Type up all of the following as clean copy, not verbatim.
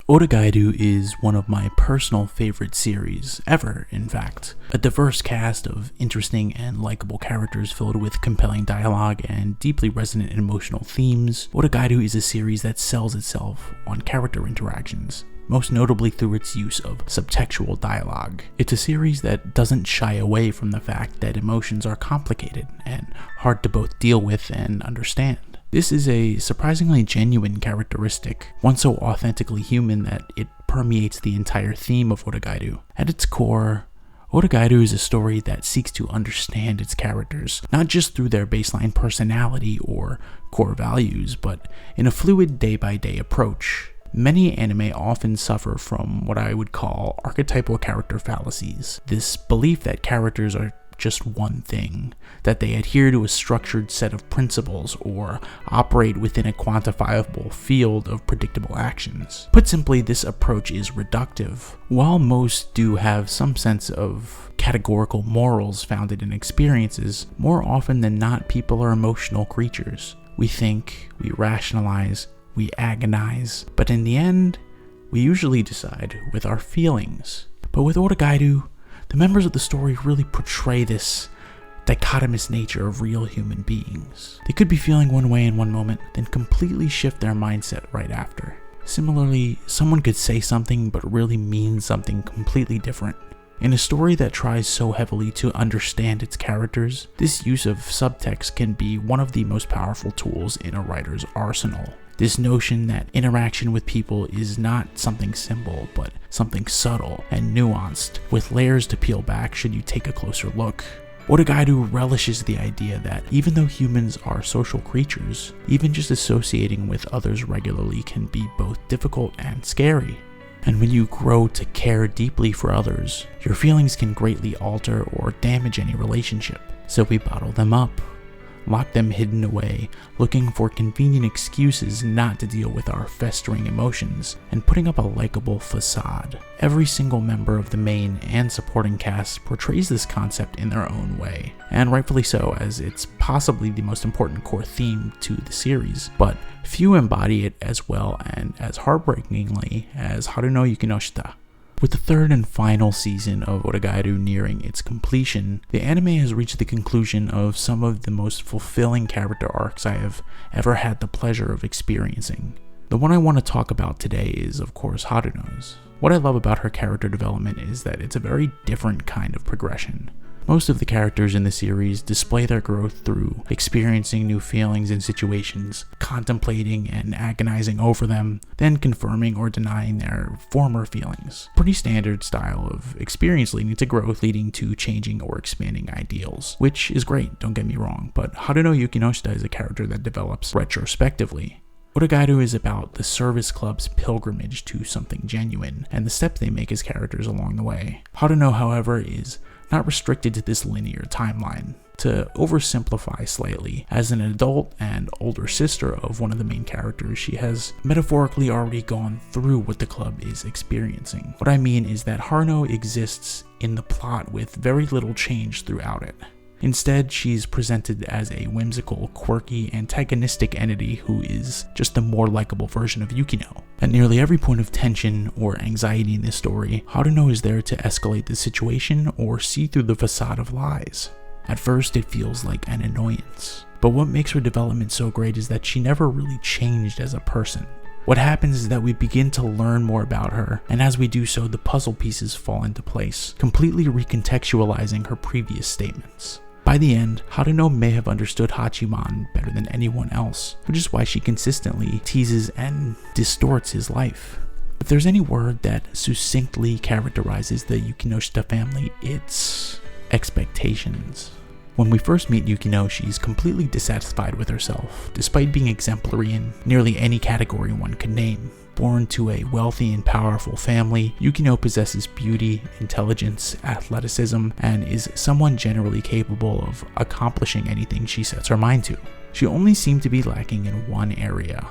Oregairu is one of my personal favorite series ever, in fact. A diverse cast of interesting and likable characters filled with compelling dialogue and deeply resonant emotional themes. Oregairu is a series that sells itself on character interactions, most notably through its use of subtextual dialogue. It's a series that doesn't shy away from the fact that emotions are complicated and hard to both deal with and understand. This is a surprisingly genuine characteristic, one so authentically human that it permeates the entire theme of Oregairu. At its core, Oregairu is a story that seeks to understand its characters, not just through their baseline personality or core values, but in a fluid day-by-day approach. Many anime often suffer from what I would call archetypal character fallacies, this belief that characters are just one thing, that they adhere to a structured set of principles or operate within a quantifiable field of predictable actions. Put simply, this approach is reductive. While most do have some sense of categorical morals founded in experiences, more often than not people are emotional creatures. We think, we rationalize, we agonize, but in the end, we usually decide with our feelings. But with Oregairu, the members of the story really portray this dichotomous nature of real human beings. They could be feeling one way in one moment, then completely shift their mindset right after. Similarly, someone could say something but really mean something completely different. In a story that tries so heavily to understand its characters, this use of subtext can be one of the most powerful tools in a writer's arsenal. This notion that interaction with people is not something simple, but something subtle and nuanced, with layers to peel back should you take a closer look. Oregairu relishes the idea that even though humans are social creatures, even just associating with others regularly can be both difficult and scary. And when you grow to care deeply for others, your feelings can greatly alter or damage any relationship. So we bottle them up, lock them hidden away, looking for convenient excuses not to deal with our festering emotions, and putting up a likable facade. Every single member of the main and supporting cast portrays this concept in their own way, and rightfully so, as it's possibly the most important core theme to the series, but few embody it as well and as heartbreakingly as Haru no Yukinoshita. With the third and final season of Oregairu nearing its completion, the anime has reached the conclusion of some of the most fulfilling character arcs I have ever had the pleasure of experiencing. The one I want to talk about today is, of course, Haruno's. What I love about her character development is that it's a very different kind of progression. Most of the characters in the series display their growth through experiencing new feelings and situations, contemplating and agonizing over them, then confirming or denying their former feelings. Pretty standard style of experience leading to growth, leading to changing or expanding ideals, which is great, don't get me wrong, but Haru no Yukinoshita is a character that develops retrospectively. Oregairu is about the service club's pilgrimage to something genuine, and the steps they make as characters along the way. Haruno, however, is not restricted to this linear timeline. To oversimplify slightly, as an adult and older sister of one of the main characters, she has metaphorically already gone through what the club is experiencing. What I mean is that Haruno exists in the plot with very little change throughout it. Instead, she's presented as a whimsical, quirky, antagonistic entity who is just a more likable version of Yukino. At nearly every point of tension or anxiety in this story, Haruno is there to escalate the situation or see through the facade of lies. At first, it feels like an annoyance, but what makes her development so great is that she never really changed as a person. What happens is that we begin to learn more about her, and as we do so, the puzzle pieces fall into place, completely recontextualizing her previous statements. By the end, Haruno may have understood Hachiman better than anyone else, which is why she consistently teases and distorts his life. If there's any word that succinctly characterizes the Yukinoshita family, it's expectations. When we first meet Yukino, she's completely dissatisfied with herself, despite being exemplary in nearly any category one could name. Born to a wealthy and powerful family, Yukino possesses beauty, intelligence, athleticism, and is someone generally capable of accomplishing anything she sets her mind to. She only seemed to be lacking in one area: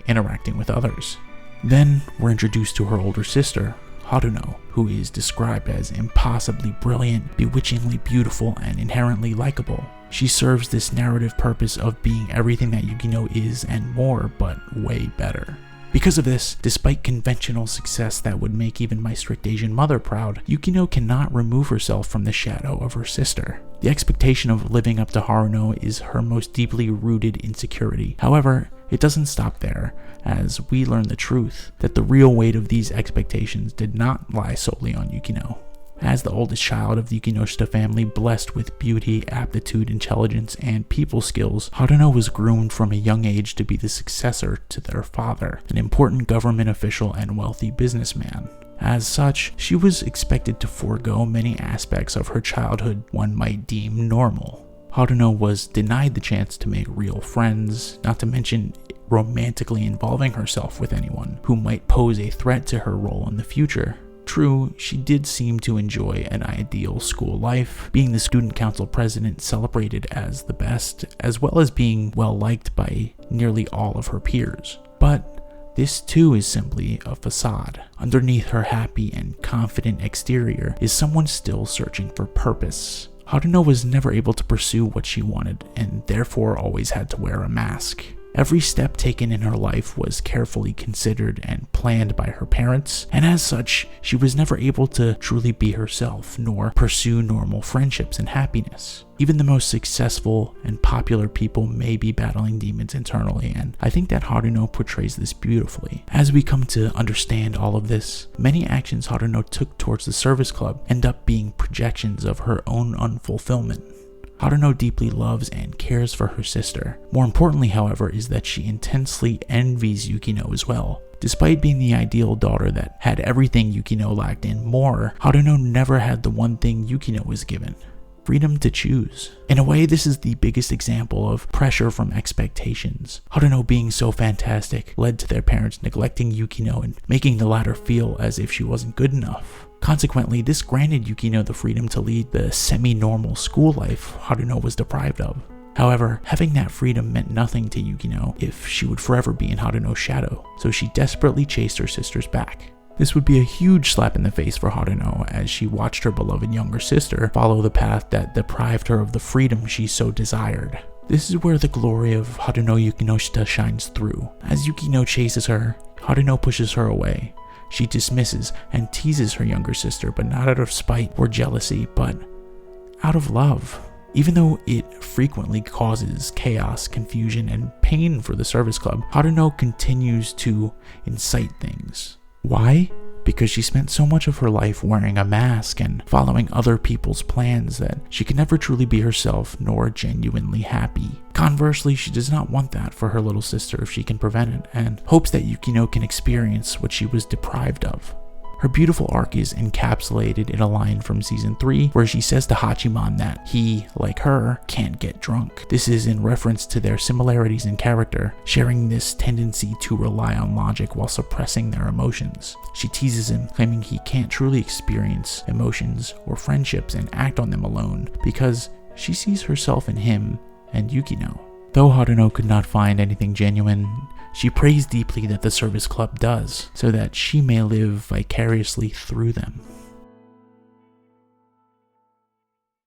interacting with others. Then we're introduced to her older sister, Haruno, who is described as impossibly brilliant, bewitchingly beautiful, and inherently likable. She serves this narrative purpose of being everything that Yukino is and more, but way better. Because of this, despite conventional success that would make even my strict Asian mother proud, Yukino cannot remove herself from the shadow of her sister. The expectation of living up to Haruno is her most deeply rooted insecurity. However, it doesn't stop there, as we learn the truth that the real weight of these expectations did not lie solely on Yukino. As the oldest child of the Yukinoshita family, blessed with beauty, aptitude, intelligence, and people skills, Haruno was groomed from a young age to be the successor to their father, an important government official and wealthy businessman. As such, she was expected to forego many aspects of her childhood one might deem normal. Haruno was denied the chance to make real friends, not to mention romantically involving herself with anyone who might pose a threat to her role in the future. True, she did seem to enjoy an ideal school life, being the student council president celebrated as the best, as well as being well liked by nearly all of her peers. But this too is simply a facade. Underneath her happy and confident exterior is someone still searching for purpose. Haruno was never able to pursue what she wanted, and therefore always had to wear a mask. Every step taken in her life was carefully considered and planned by her parents, and as such, she was never able to truly be herself, nor pursue normal friendships and happiness. Even the most successful and popular people may be battling demons internally, and I think that Haruno portrays this beautifully. As we come to understand all of this, many actions Haruno took towards the service club end up being projections of her own unfulfillment. Haruno deeply loves and cares for her sister. More importantly, however, is that she intensely envies Yukino as well. Despite being the ideal daughter that had everything Yukino lacked and more, Haruno never had the one thing Yukino was given: freedom to choose. In a way, this is the biggest example of pressure from expectations. Haruno being so fantastic led to their parents neglecting Yukino and making the latter feel as if she wasn't good enough. Consequently, this granted Yukino the freedom to lead the semi-normal school life Haruno was deprived of. However, having that freedom meant nothing to Yukino if she would forever be in Haruno's shadow, so she desperately chased her sisters back. This would be a huge slap in the face for Haruno as she watched her beloved younger sister follow the path that deprived her of the freedom she so desired. This is where the glory of Haruno Yukinoshita shines through. As Yukino chases her, Haruno pushes her away. She dismisses and teases her younger sister, but not out of spite or jealousy, but out of love. Even though it frequently causes chaos, confusion, and pain for the service club, Haruno continues to incite things. Why? Because she spent so much of her life wearing a mask and following other people's plans that she could never truly be herself nor genuinely happy. Conversely, she does not want that for her little sister if she can prevent it, and hopes that Yukino can experience what she was deprived of. Her beautiful arc is encapsulated in a line from season 3 where she says to Hachiman that he, like her, can't get drunk. This is in reference to their similarities in character, sharing this tendency to rely on logic while suppressing their emotions. She teases him, claiming he can't truly experience emotions or friendships and act on them alone because she sees herself in him and Yukino. Though Haruno could not find anything genuine, she prays deeply that the service club does, so that she may live vicariously through them.